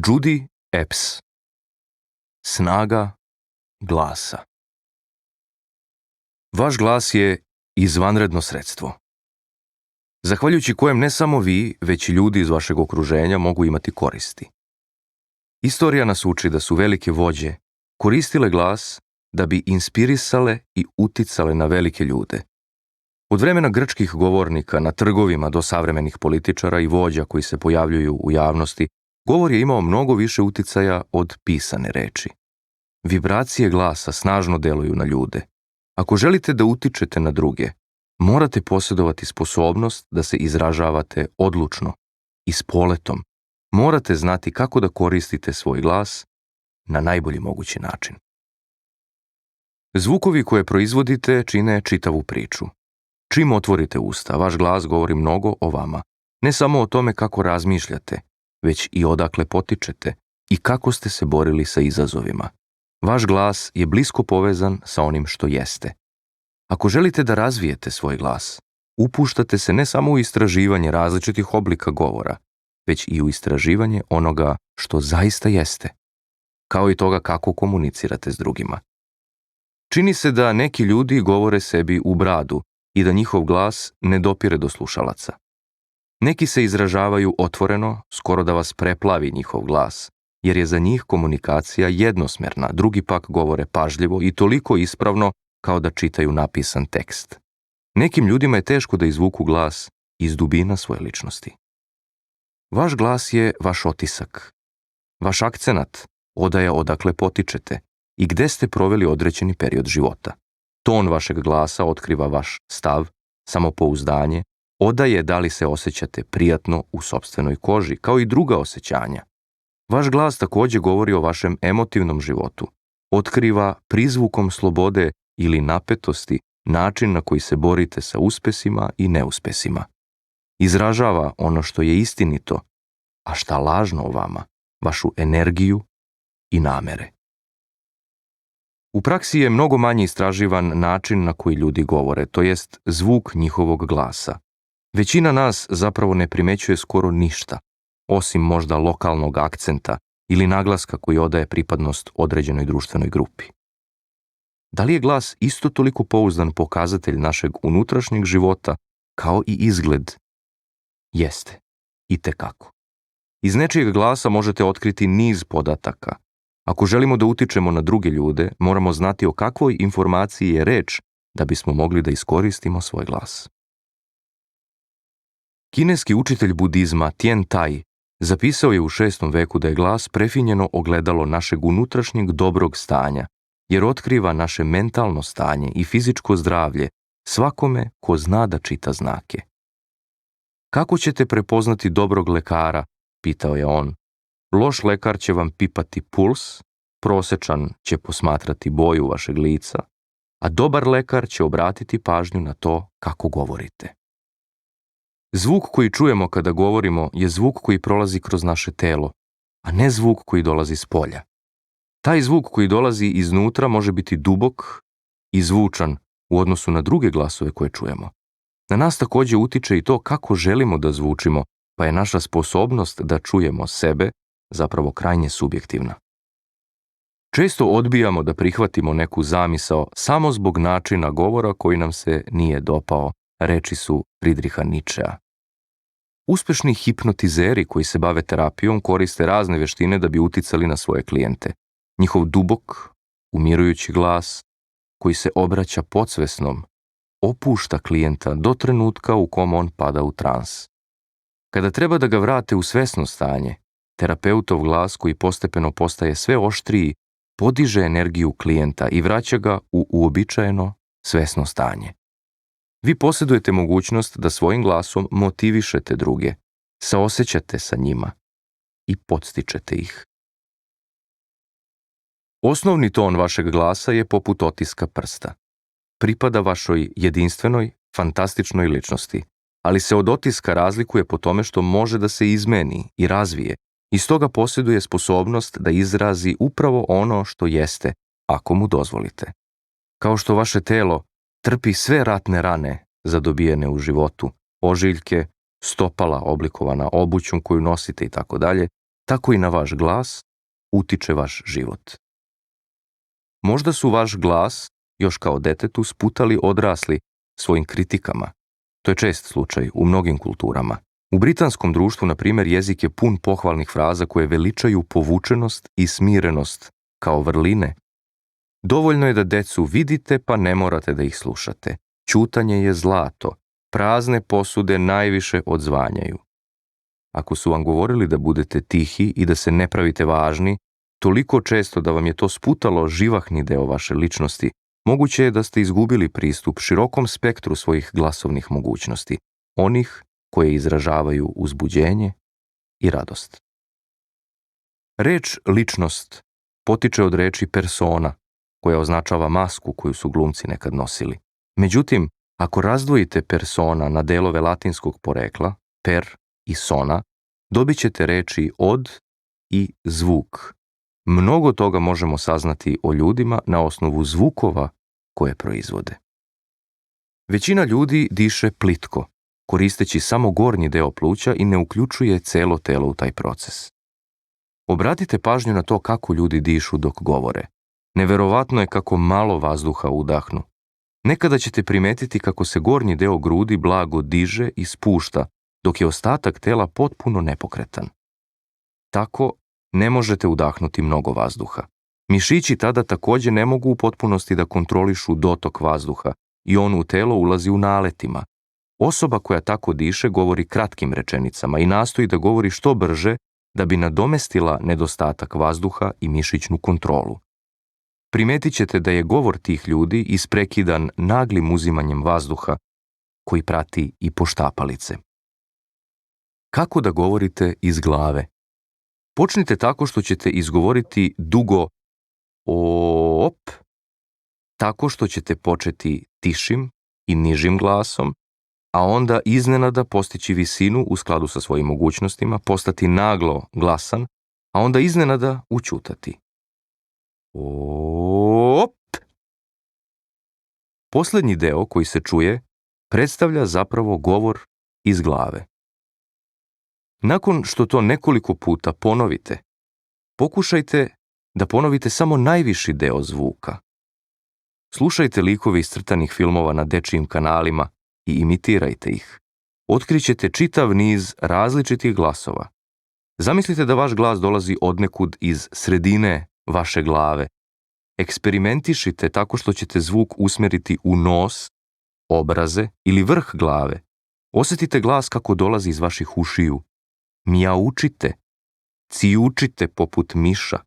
Judy Epps. Snaga glasa. Vaš glas je izvanredno sredstvo, zahvaljujući kojem ne samo vi, već i ljudi iz vašeg okruženja mogu imati koristi. Istorija nas uči da su velike vođe koristile glas da bi inspirisale i uticale na velike ljude. Od vremena grčkih govornika na trgovima do savremenih političara i vođa koji se pojavljuju u javnosti, govor je imao mnogo više uticaja od pisane reči. Vibracije glasa snažno deluju na ljude. Ako želite da utičete na druge, morate posjedovati sposobnost da se izražavate odlučno i s poletom. Morate znati kako da koristite svoj glas na najbolji mogući način. Zvukovi koje proizvodite čine čitavu priču. Čim otvorite usta, vaš glas govori mnogo o vama. Ne samo o tome kako razmišljate, već i odakle potičete i kako ste se borili sa izazovima. Vaš glas je blisko povezan sa onim što jeste. Ako želite da razvijete svoj glas, upuštate se ne samo u istraživanje različitih oblika govora, već i u istraživanje onoga što zaista jeste, kao i toga kako komunicirate s drugima. Čini se da neki ljudi govore sebi u bradu i da njihov glas ne dopire do slušalaca. Neki se izražavaju otvoreno, skoro da vas preplavi njihov glas, jer je za njih komunikacija jednosmerna, drugi pak govore pažljivo i toliko ispravno kao da čitaju napisan tekst. Nekim ljudima je teško da izvuku glas iz dubina svoje ličnosti. Vaš glas je vaš otisak. Vaš akcenat odaje odakle potičete i gde ste proveli određeni period života. Ton vašeg glasa otkriva vaš stav, samopouzdanje, odaje da li se osjećate prijatno u sopstvenoj koži, kao i druga osjećanja. Vaš glas također govori o vašem emotivnom životu, otkriva prizvukom slobode ili napetosti način na koji se borite sa uspesima i neuspesima. Izražava ono što je istinito, a šta lažno o vama, vašu energiju i namere. U praksi je mnogo manje istraživan način na koji ljudi govore, to jest zvuk njihovog glasa. Većina nas zapravo ne primećuje skoro ništa, osim možda lokalnog akcenta ili naglaska koji odaje pripadnost određenoj društvenoj grupi. Da li je glas isto toliko pouzdan pokazatelj našeg unutrašnjeg života kao i izgled? Jeste, itekako. Iz nečijeg glasa možete otkriti niz podataka. Ako želimo da utičemo na druge ljude, moramo znati o kakvoj informaciji je reč da bismo mogli da iskoristimo svoj glas. Kineski učitelj budizma Tien Tai zapisao je u 6. veku da je glas prefinjeno ogledalo našeg unutrašnjeg dobrog stanja, jer otkriva naše mentalno stanje i fizičko zdravlje svakome ko zna da čita znake. Kako ćete prepoznati dobrog lekara, pitao je on. Loš lekar će vam pipati puls, prosečan će posmatrati boju vašeg lica, a dobar lekar će obratiti pažnju na to kako govorite. Zvuk koji čujemo kada govorimo je zvuk koji prolazi kroz naše telo, a ne zvuk koji dolazi s polja. Taj zvuk koji dolazi iznutra može biti dubok i zvučan u odnosu na druge glasove koje čujemo. Na nas također utiče i to kako želimo da zvučimo, pa je naša sposobnost da čujemo sebe zapravo krajnje subjektivna. Često odbijamo da prihvatimo neku zamisao samo zbog načina govora koji nam se nije dopao, reči su Friedricha Nietzschea. Uspešni hipnotizeri koji se bave terapijom koriste razne veštine da bi uticali na svoje klijente. Njihov dubok, umirujući glas, koji se obraća podsvesnom, opušta klijenta do trenutka u kom on pada u trans. Kada treba da ga vrate u svesno stanje, terapeutov glas koji postepeno postaje sve oštriji, podiže energiju klijenta i vraća ga u uobičajeno svesno stanje. Vi posjedujete mogućnost da svojim glasom motivišete druge, saosećate sa njima i podstičete ih. Osnovni ton vašeg glasa je poput otiska prsta. Pripada vašoj jedinstvenoj, fantastičnoj ličnosti, ali se od otiska razlikuje po tome što može da se izmeni i razvije i stoga posjeduje sposobnost da izrazi upravo ono što jeste, ako mu dozvolite. Kao što vaše telo trpi sve ratne rane zadobijene u životu, ožiljke, stopala oblikovana obućom koju nosite itd., tako i na vaš glas utiče vaš život. Možda su vaš glas, još kao detetu, sputali odrasli svojim kritikama. To je čest slučaj u mnogim kulturama. U britanskom društvu, na primjer, jezik je pun pohvalnih fraza koje veličaju povučenost i smirenost kao vrline. Dovoljno je da decu vidite, pa ne morate da ih slušate. Ćutanje je zlato. Prazne posude najviše odzvanjaju. Ako su vam govorili da budete tihi i da se ne pravite važni, toliko često da vam je to sputalo živahni deo vaše ličnosti, moguće je da ste izgubili pristup širokom spektru svojih glasovnih mogućnosti, onih koje izražavaju uzbuđenje i radost. Reč ličnost potiče od reči persona, koja označava masku koju su glumci nekad nosili. Međutim, ako razdvojite persona na delove latinskog porekla, per i sona, dobit ćete reči od i zvuk. Mnogo toga možemo saznati o ljudima na osnovu zvukova koje proizvode. Većina ljudi diše plitko, koristeći samo gornji deo pluća i ne uključuje celo telo u taj proces. Obratite pažnju na to kako ljudi dišu dok govore. Neverovatno je kako malo vazduha udahnu. Nekada ćete primetiti kako se gornji deo grudi blago diže i spušta, dok je ostatak tela potpuno nepokretan. Tako ne možete udahnuti mnogo vazduha. Mišići tada također ne mogu u potpunosti da kontrolišu dotok vazduha i on u telo ulazi u naletima. Osoba koja tako diše govori kratkim rečenicama i nastoji da govori što brže da bi nadomestila nedostatak vazduha i mišićnu kontrolu. Primetit ćete da je govor tih ljudi isprekidan naglim uzimanjem vazduha koji prati i poštapalice. Kako da govorite iz glave? Počnite tako što ćete izgovoriti dugo op, tako što ćete početi tišim i nižim glasom, a onda iznenada postići visinu u skladu sa svojim mogućnostima, postati naglo glasan, a onda iznenada ućutati. Op! Posljednji deo koji se čuje predstavlja zapravo govor iz glave. Nakon što to nekoliko puta ponovite, pokušajte da ponovite samo najviši deo zvuka. Slušajte likove iz crtanih filmova na dečijim kanalima i imitirajte ih. Otkrićete čitav niz različitih glasova. Zamislite da vaš glas dolazi odnekud iz sredine vaše glave. Eksperimentišite tako što ćete zvuk usmeriti u nos, obraze ili vrh glave. Osjetite glas kako dolazi iz vaših ušiju. Mijaučite, cijučite poput miša,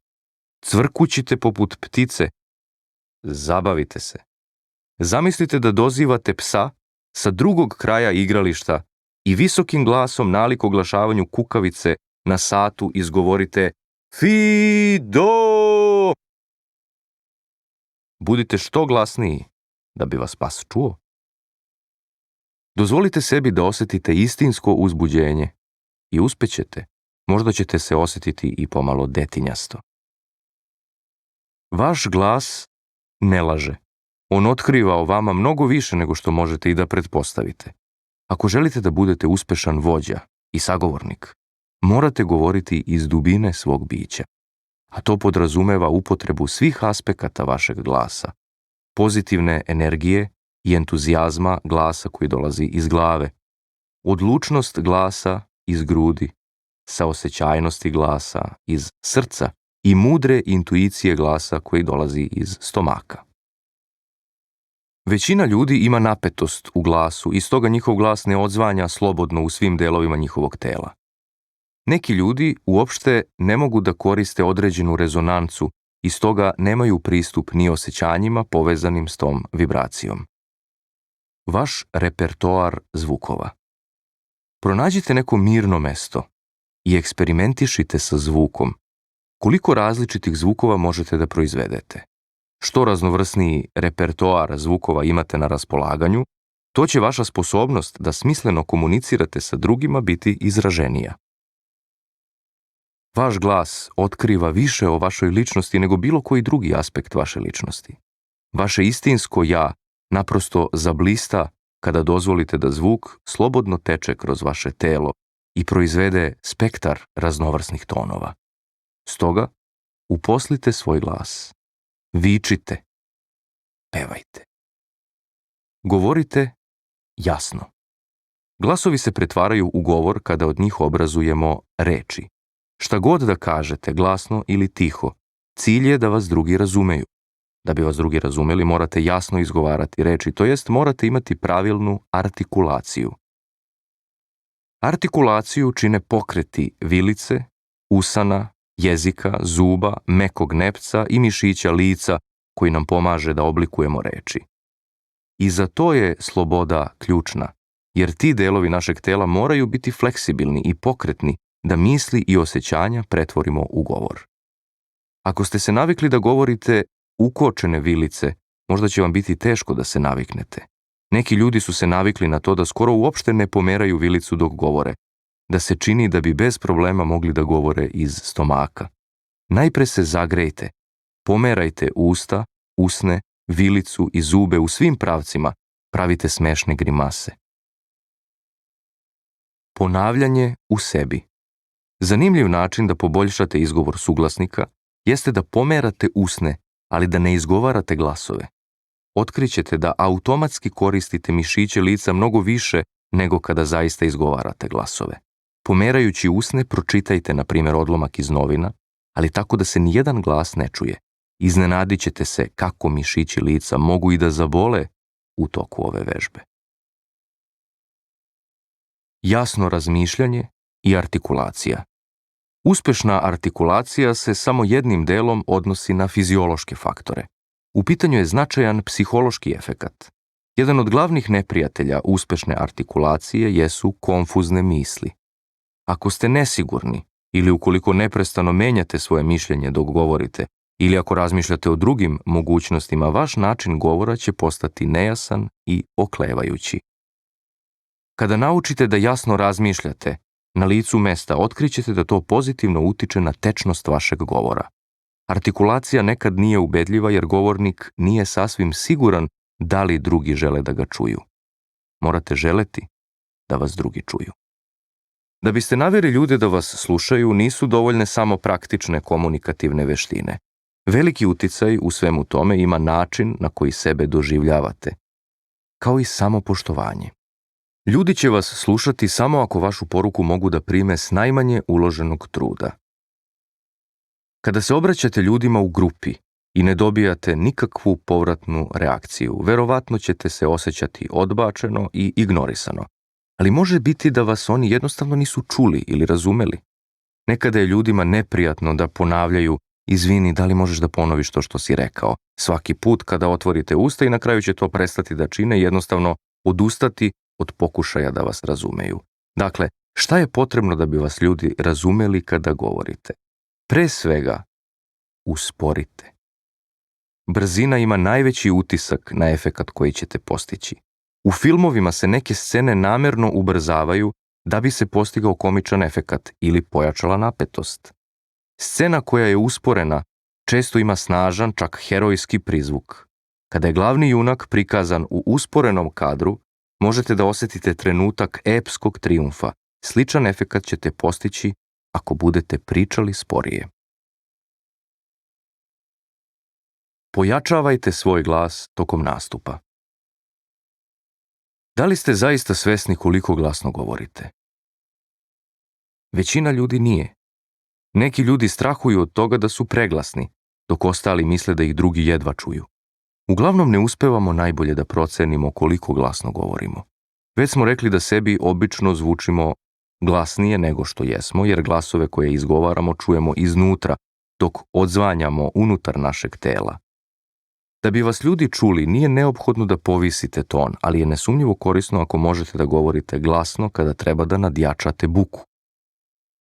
cvrkućite poput ptice. Zabavite se. Zamislite da dozivate psa sa drugog kraja igrališta i visokim glasom nalik oglašavanju kukavice na satu izgovorite Fido! Budite što glasniji da bi vas pas čuo. Dozvolite sebi da osjetite istinsko uzbuđenje i uspećete. Možda ćete se osjetiti i pomalo detinjasto. Vaš glas ne laže. On otkriva o vama mnogo više nego što možete i da pretpostavite. Ako želite da budete uspešan vođa i sagovornik, morate govoriti iz dubine svog bića. A to podrazumeva upotrebu svih aspekata vašeg glasa, pozitivne energije i entuzijazma glasa koji dolazi iz glave, odlučnost glasa iz grudi, saosećajnosti glasa iz srca i mudre intuicije glasa koji dolazi iz stomaka. Većina ljudi ima napetost u glasu i stoga njihov glas ne odzvanja slobodno u svim delovima njihovog tela. Neki ljudi uopšte ne mogu da koriste određenu rezonancu i stoga nemaju pristup ni osjećanjima povezanim s tom vibracijom. Vaš repertoar zvukova. Pronađite neko mirno mesto i eksperimentišite sa zvukom. Koliko različitih zvukova možete da proizvedete? Što raznovrsniji repertoar zvukova imate na raspolaganju, to će vaša sposobnost da smisleno komunicirate sa drugima biti izraženija. Vaš glas otkriva više o vašoj ličnosti nego bilo koji drugi aspekt vaše ličnosti. Vaše istinsko ja naprosto zablista kada dozvolite da zvuk slobodno teče kroz vaše telo i proizvede spektar raznovrsnih tonova. Stoga, uposlite svoj glas. Vičite. Pevajte. Govorite jasno. Glasovi se pretvaraju u govor kada od njih obrazujemo reči. Šta god da kažete, glasno ili tiho, cilj je da vas drugi razumeju. Da bi vas drugi razumeli, morate jasno izgovarati reči, to jest morate imati pravilnu artikulaciju. Artikulaciju čine pokreti vilice, usana, jezika, zuba, mekog nepca i mišića lica koji nam pomaže da oblikujemo reči. I za to je sloboda ključna, jer ti delovi našeg tela moraju biti fleksibilni i pokretni da misli i osjećanja pretvorimo u govor. Ako ste se navikli da govorite ukočene vilice, možda će vam biti teško da se naviknete. Neki ljudi su se navikli na to da skoro uopšte ne pomeraju vilicu dok govore, da se čini da bi bez problema mogli da govore iz stomaka. Najpre se zagrejte, pomerajte usta, usne, vilicu i zube u svim pravcima, pravite smešne grimase. Ponavljanje u sebi. Zanimljiv način da poboljšate izgovor suglasnika jeste da pomerate usne, ali da ne izgovarate glasove. Otkrićete da automatski koristite mišiće lica mnogo više nego kada zaista izgovarate glasove. Pomerajući usne, pročitajte, na primjer, odlomak iz novina, ali tako da se nijedan glas ne čuje. Iznenadit ćete se kako mišići lica mogu i da zabole u toku ove vežbe. Jasno razmišljanje i artikulacija. Uspešna artikulacija se samo jednim delom odnosi na fiziološke faktore. U pitanju je značajan psihološki efekat. Jedan od glavnih neprijatelja uspešne artikulacije jesu konfuzne misli. Ako ste nesigurni ili ukoliko neprestano menjate svoje mišljenje dok govorite ili ako razmišljate o drugim mogućnostima, vaš način govora će postati nejasan i oklevajući. Kada naučite da jasno razmišljate, na licu mesta otkrićete da to pozitivno utiče na tečnost vašeg govora. Artikulacija nekad nije ubedljiva jer govornik nije sasvim siguran da li drugi žele da ga čuju. Morate želeti da vas drugi čuju. Da biste naveli ljude da vas slušaju, nisu dovoljne samo praktične komunikativne veštine. Veliki uticaj u svemu tome ima način na koji sebe doživljavate, kao i samopoštovanje. Ljudi će vas slušati samo ako vašu poruku mogu da prime s najmanje uloženog truda. Kada se obraćate ljudima u grupi i ne dobijate nikakvu povratnu reakciju, verovatno ćete se osjećati odbačeno i ignorisano. Ali može biti da vas oni jednostavno nisu čuli ili razumeli. Nekada je ljudima neprijatno da ponavljaju: izvini, da li možeš da ponoviš to što si rekao? Svaki put kada otvorite usta i na kraju će to prestati da čine, jednostavno odustati od pokušaja da vas razumeju. Dakle, šta je potrebno da bi vas ljudi razumeli kada govorite? Pre svega, usporite. Brzina ima najveći utisak na efekat koji ćete postići. U filmovima se neke scene namerno ubrzavaju da bi se postigao komičan efekat ili pojačala napetost. Scena koja je usporena često ima snažan, čak herojski prizvuk. Kada je glavni junak prikazan u usporenom kadru, možete da osjetite trenutak epskog trijumfa. Sličan efekat ćete postići ako budete pričali sporije. Pojačavajte svoj glas tokom nastupa. Da li ste zaista svesni koliko glasno govorite? Većina ljudi nije. Neki ljudi strahuju od toga da su preglasni, dok ostali misle da ih drugi jedva čuju. Uglavnom ne uspevamo najbolje da procenimo koliko glasno govorimo. Već smo rekli da sebi obično zvučimo glasnije nego što jesmo, jer glasove koje izgovaramo čujemo iznutra, dok odzvanjamo unutar našeg tela. Da bi vas ljudi čuli, nije neophodno da povisite ton, ali je nesumnjivo korisno ako možete da govorite glasno kada treba da nadjačate buku.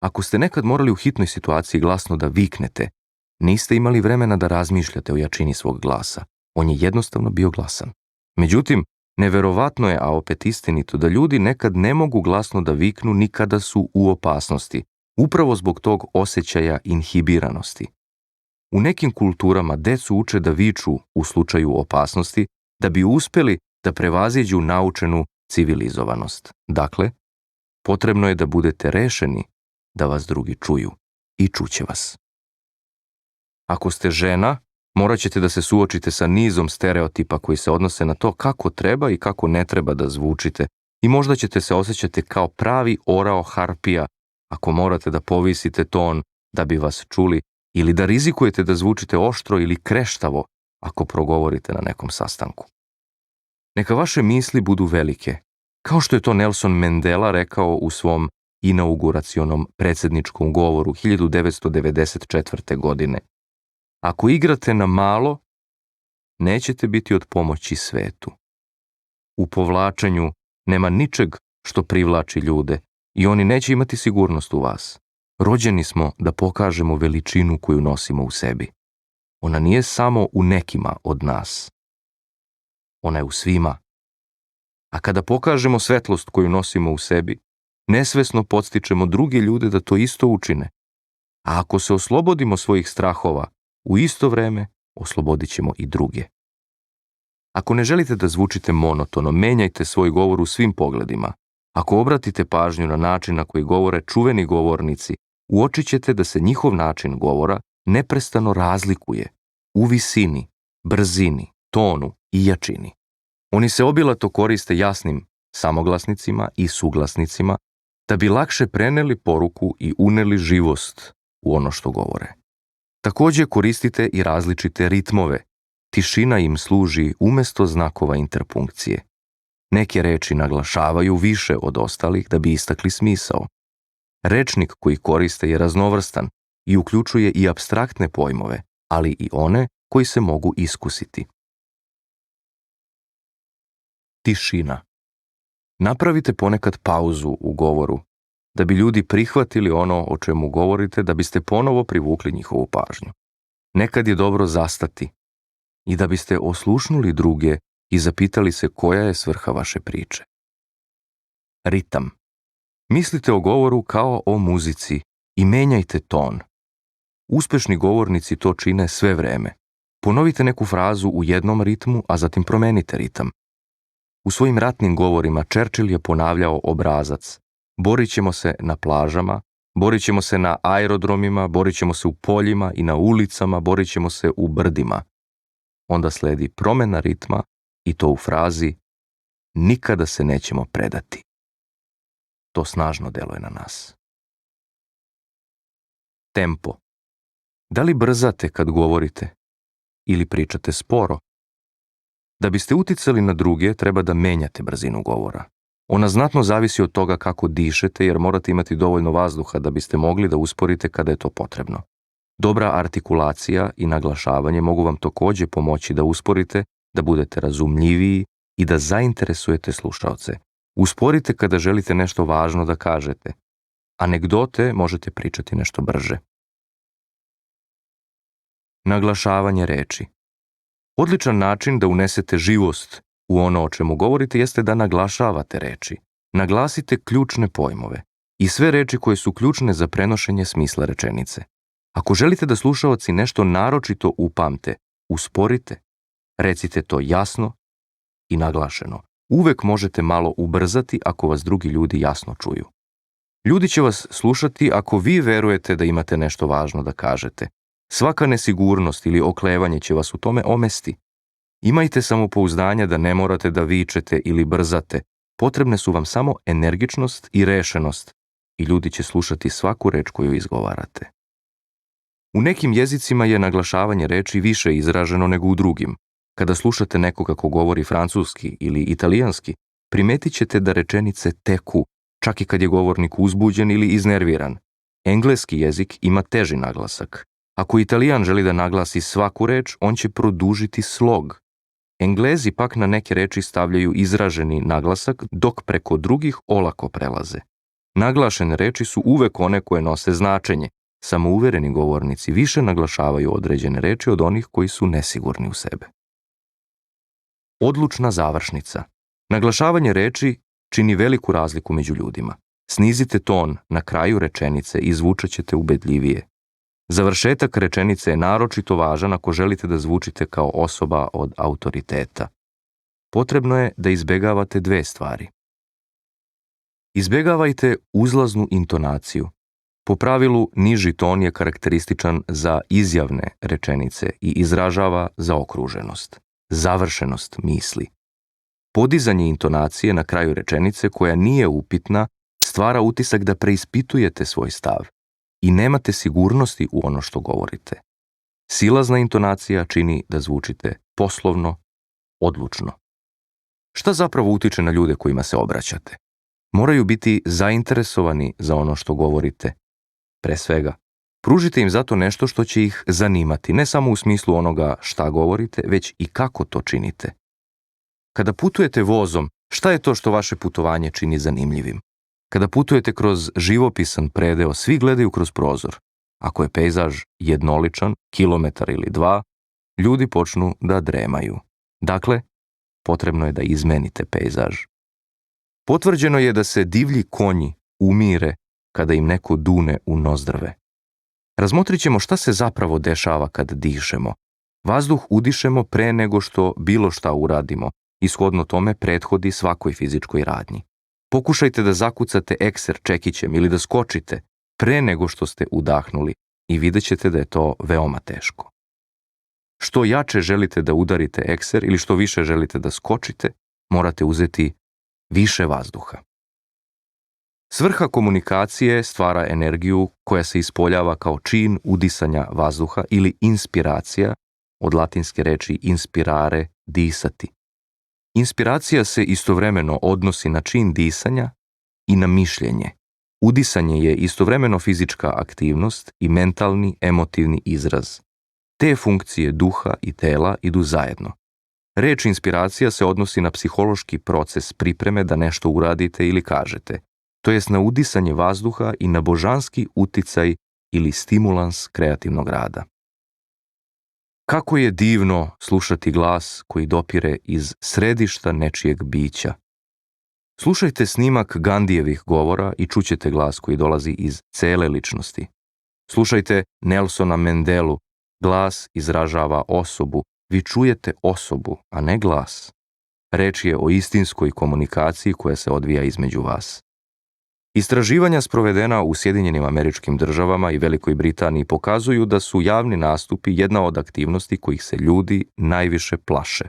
Ako ste nekad morali u hitnoj situaciji glasno da viknete, niste imali vremena da razmišljate o jačini svog glasa. On je jednostavno bio glasan. Međutim, neverovatno je, a opet istinito, da ljudi nekad ne mogu glasno da viknu ni kada su u opasnosti, upravo zbog tog osjećaja inhibiranosti. U nekim kulturama decu uče da viču u slučaju opasnosti da bi uspeli da prevaziđu naučenu civilizovanost. Dakle, Potrebno je da budete rešeni da vas drugi čuju i čuće vas. Ako ste žena, morat ćete da se suočite sa nizom stereotipa koji se odnose na to kako treba i kako ne treba da zvučite i možda ćete se osjećati kao pravi orao harpija ako morate da povisite ton da bi vas čuli ili da rizikujete da zvučite oštro ili kreštavo ako progovorite na nekom sastanku. Neka vaše misli budu velike, kao što je to Nelson Mandela rekao u svom inauguracionom predsjedničkom govoru 1994. godine. Ako igrate na malo, nećete biti od pomoći svetu. U povlačenju nema ničeg što privlači ljude i oni neće imati sigurnost u vas. Rođeni smo da pokažemo veličinu koju nosimo u sebi. Ona nije samo u nekima od nas. Ona je u svima. A kada pokažemo svetlost koju nosimo u sebi, nesvesno podstičemo druge ljude da to isto učine. A ako se oslobodimo svojih strahova, u isto vreme oslobodit ćemo i druge. Ako ne želite da zvučite monotono, menjajte svoj govor u svim pogledima. Ako obratite pažnju na način na koji govore čuveni govornici, uočit ćete da se njihov način govora neprestano razlikuje u visini, brzini, tonu i jačini. Oni se obilato koriste jasnim samoglasnicima i suglasnicima da bi lakše preneli poruku i uneli živost u ono što govore. Također koristite i različite ritmove. Tišina im služi umesto znakova interpunkcije. Neke reči naglašavaju više od ostalih da bi istakli smisao. Rečnik koji koriste je raznovrstan i uključuje i apstraktne pojmove, ali i one koji se mogu iskusiti. Tišina. Napravite ponekad pauzu u govoru, da bi ljudi prihvatili ono o čemu govorite, da biste ponovo privukli njihovu pažnju. Nekad je dobro zastati i da biste oslušnuli druge i zapitali se koja je svrha vaše priče. Ritam. Mislite o govoru kao o muzici i menjajte ton. Uspešni govornici to čine sve vreme. Ponovite neku frazu u jednom ritmu, a zatim promenite ritam. U svojim ratnim govorima Churchill je ponavljao obrazac: borit ćemo se na plažama, borit ćemo se na aerodromima, borit ćemo se u poljima i na ulicama, borit ćemo se u brdima. Onda sledi promena ritma i to u frazi: nikada se nećemo predati. To snažno deluje na nas. Tempo. Da li brzate kad govorite ili pričate sporo? Da biste uticali na druge, treba da menjate brzinu govora. Ona znatno zavisi od toga kako dišete, jer morate imati dovoljno vazduha da biste mogli da usporite kada je to potrebno. Dobra artikulacija i naglašavanje mogu vam također pomoći da usporite, da budete razumljiviji i da zainteresujete slušaoce. Usporite kada želite nešto važno da kažete. Anegdote možete pričati nešto brže. Naglašavanje reči. Odličan način da unesete živost u ono o čemu govorite jeste da naglašavate reči. Naglasite ključne pojmove i sve reči koje su ključne za prenošenje smisla rečenice. Ako želite da slušaoci nešto naročito upamte, usporite. Recite to jasno i naglašeno. Uvek možete malo ubrzati ako vas drugi ljudi jasno čuju. Ljudi će vas slušati ako vi verujete da imate nešto važno da kažete. Svaka nesigurnost ili oklevanje će vas u tome omesti. Imajte samopouzdanja da ne morate da vičete ili brzate. Potrebne su vam samo energičnost i rešenost i ljudi će slušati svaku reč koju izgovarate. U nekim jezicima je naglašavanje reči više izraženo nego u drugim. Kada slušate nekoga ko govori francuski ili italijanski, primetit ćete da rečenice teku, čak i kad je govornik uzbuđen ili iznerviran. Engleski jezik ima teži naglasak. Ako Italijan želi da naglasi svaku reč, on će produžiti slog. Englezi pak na neke reči stavljaju izraženi naglasak, dok preko drugih olako prelaze. Naglašene reči su uvek one koje nose značenje. Samouvereni govornici više naglašavaju određene reči od onih koji su nesigurni u sebe. Odlučna završnica. Naglašavanje reči čini veliku razliku među ljudima. Snizite ton na kraju rečenice i zvučat ćete ubedljivije. Završetak rečenice je naročito važan ako želite da zvučite kao osoba od autoriteta. Potrebno je da izbegavate dve stvari. Izbjegavajte uzlaznu intonaciju. Po pravilu, niži ton je karakterističan za izjavne rečenice i izražava zaokruženost, završenost misli. Podizanje intonacije na kraju rečenice koja nije upitna stvara utisak da preispitujete svoj stav i nemate sigurnosti u ono što govorite. Silazna intonacija čini da zvučite poslovno, odlučno. Šta zapravo utiče na ljude kojima se obraćate? Moraju biti zainteresovani za ono što govorite. Pre svega, pružite im zato nešto što će ih zanimati, ne samo u smislu onoga šta govorite, već i kako to činite. Kada putujete vozom, šta je to što vaše putovanje čini zanimljivim? Kada putujete kroz živopisan predeo, svi gledaju kroz prozor. Ako je pejzaž jednoličan, kilometar ili dva, ljudi počnu da dremaju. Dakle, potrebno je da izmenite pejzaž. Potvrđeno je da se divlji konji umire kada im neko dune u nozdrve. Razmotrit ćemo šta se zapravo dešava kad dišemo. Vazduh udišemo pre nego što bilo šta uradimo i shodno tome prethodi svakoj fizičkoj radnji. Pokušajte da zakucate ekser čekićem ili da skočite pre nego što ste udahnuli i vidjet ćete da je to veoma teško. Što jače želite da udarite ekser ili što više želite da skočite, morate uzeti više vazduha. Svrha komunikacije stvara energiju koja se ispoljava kao čin udisanja vazduha ili inspiracija, od latinske reči inspirare, disati. Inspiracija se istovremeno odnosi na čin disanja i na mišljenje. Udisanje je istovremeno fizička aktivnost i mentalni, emotivni izraz. Te funkcije duha i tela idu zajedno. Reč inspiracija se odnosi na psihološki proces pripreme da nešto uradite ili kažete, to jest na udisanje vazduha i na božanski uticaj ili stimulans kreativnog rada. Kako je divno slušati glas koji dopire iz središta nečijeg bića. Slušajte snimak Gandijevih govora i čućete glas koji dolazi iz cele ličnosti. Slušajte Nelsona Mandelu, glas izražava osobu, vi čujete osobu, a ne glas. Reč je o istinskoj komunikaciji koja se odvija između vas. Istraživanja sprovedena u Sjedinjenim Američkim Državama i Velikoj Britaniji pokazuju da su javni nastupi jedna od aktivnosti kojih se ljudi najviše plaše.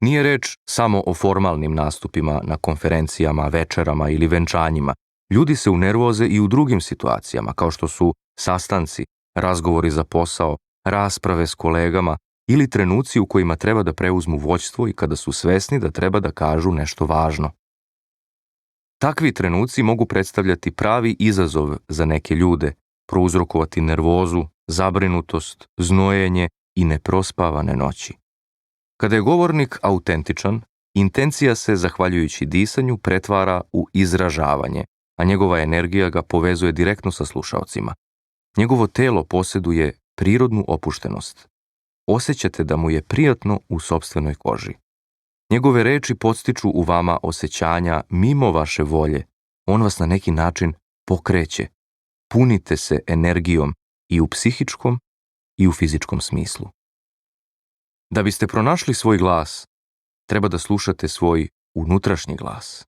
Nije reč samo o formalnim nastupima na konferencijama, večerama ili venčanjima. Ljudi se unervoze i u drugim situacijama, kao što su sastanci, razgovori za posao, rasprave s kolegama ili trenuci u kojima treba da preuzmu vođstvo i kada su svesni da treba da kažu nešto važno. Takvi trenuci mogu predstavljati pravi izazov za neke ljude, prouzrokovati nervozu, zabrinutost, znojenje i neprospavane noći. Kada je govornik autentičan, intencija se, zahvaljujući disanju, pretvara u izražavanje, a njegova energija ga povezuje direktno sa slušaocima. Njegovo telo posjeduje prirodnu opuštenost. Osjećate da mu je prijatno u sopstvenoj koži. Njegove reči podstiču u vama osjećanja mimo vaše volje. On vas na neki način pokreće. Punite se energijom i u psihičkom i u fizičkom smislu. Da biste pronašli svoj glas, treba da slušate svoj unutrašnji glas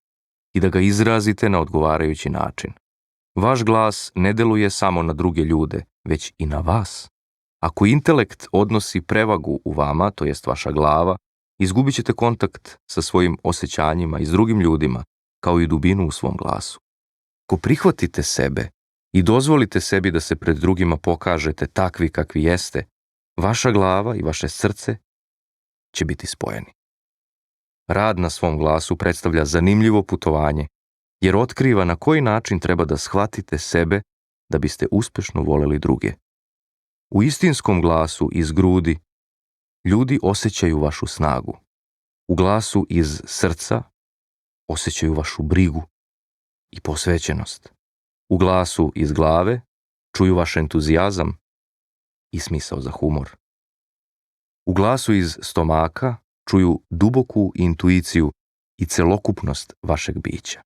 i da ga izrazite na odgovarajući način. Vaš glas ne deluje samo na druge ljude, već i na vas. Ako intelekt odnosi prevagu u vama, to jest vaša glava, izgubit ćete kontakt sa svojim osjećanjima i s drugim ljudima, kao i dubinu u svom glasu. Ako prihvatite sebe i dozvolite sebi da se pred drugima pokažete takvi kakvi jeste, vaša glava i vaše srce će biti spojeni. Rad na svom glasu predstavlja zanimljivo putovanje, jer otkriva na koji način treba da shvatite sebe da biste uspešno voleli druge. U istinskom glasu iz grudi ljudi osjećaju vašu snagu. U glasu iz srca osjećaju vašu brigu i posvećenost. U glasu iz glave čuju vaš entuzijazam i smisao za humor. U glasu iz stomaka čuju duboku intuiciju i celokupnost vašeg bića.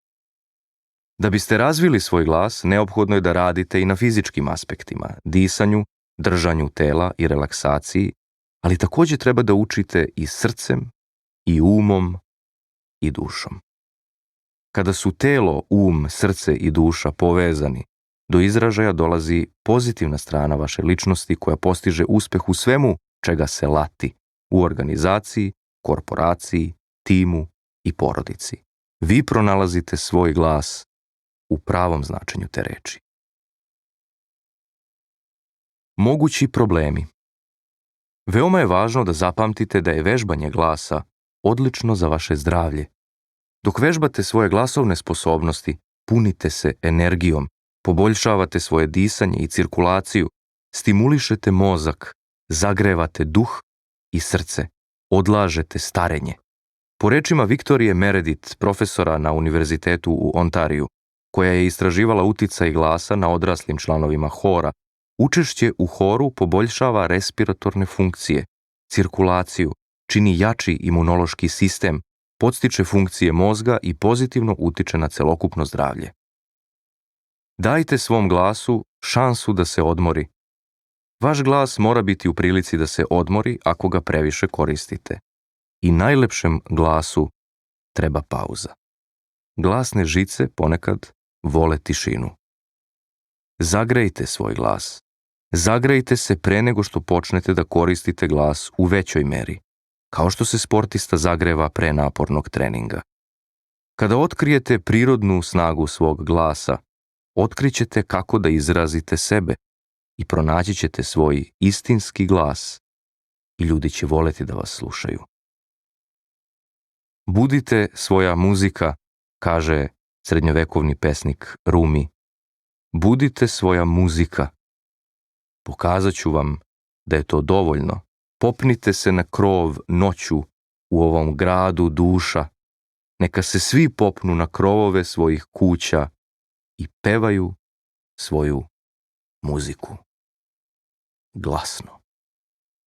Da biste razvili svoj glas, neophodno je da radite i na fizičkim aspektima, disanju, držanju tela i relaksaciji, ali također treba da učite i srcem, i umom, i dušom. Kada su telo, srce i duša povezani, do izražaja dolazi pozitivna strana vaše ličnosti koja postiže uspeh u svemu čega se lati, u organizaciji, korporaciji, timu i porodici. Vi pronalazite svoj glas u pravom značenju te reči. Mogući problemi. Veoma je važno da zapamtite da je vežbanje glasa odlično za vaše zdravlje. Dok vežbate svoje glasovne sposobnosti, punite se energijom, poboljšavate svoje disanje i cirkulaciju, stimulišete mozak, zagrevate duh i srce, odlažete starenje. Po rečima Viktorije Meredith, profesora na Univerzitetu u Ontariju, koja je istraživala uticaj glasa na odraslim članovima hora, učešće u horu poboljšava respiratorne funkcije, cirkulaciju, čini jači imunološki sistem, podstiče funkcije mozga i pozitivno utiče na celokupno zdravlje. Dajte svom glasu šansu da se odmori. Vaš glas mora biti u prilici da se odmori ako ga previše koristite. I najlepšem glasu treba pauza. Glasne žice ponekad vole tišinu. Zagrejte svoj glas. Zagrejte se pre nego što počnete da koristite glas u većoj meri, kao što se sportista zagreva pre napornog treninga. Kada otkrijete prirodnu snagu svog glasa, otkrićete kako da izrazite sebe i pronaći ćete svoj istinski glas i ljudi će voleti da vas slušaju. Budite svoja muzika, kaže srednjovekovni pesnik Rumi. Budite svoja muzika. Pokazat ću vam da je to dovoljno. Popnite se na krov noću u ovom gradu duša. Neka se svi popnu na krovove svojih kuća i pevaju svoju muziku. Glasno.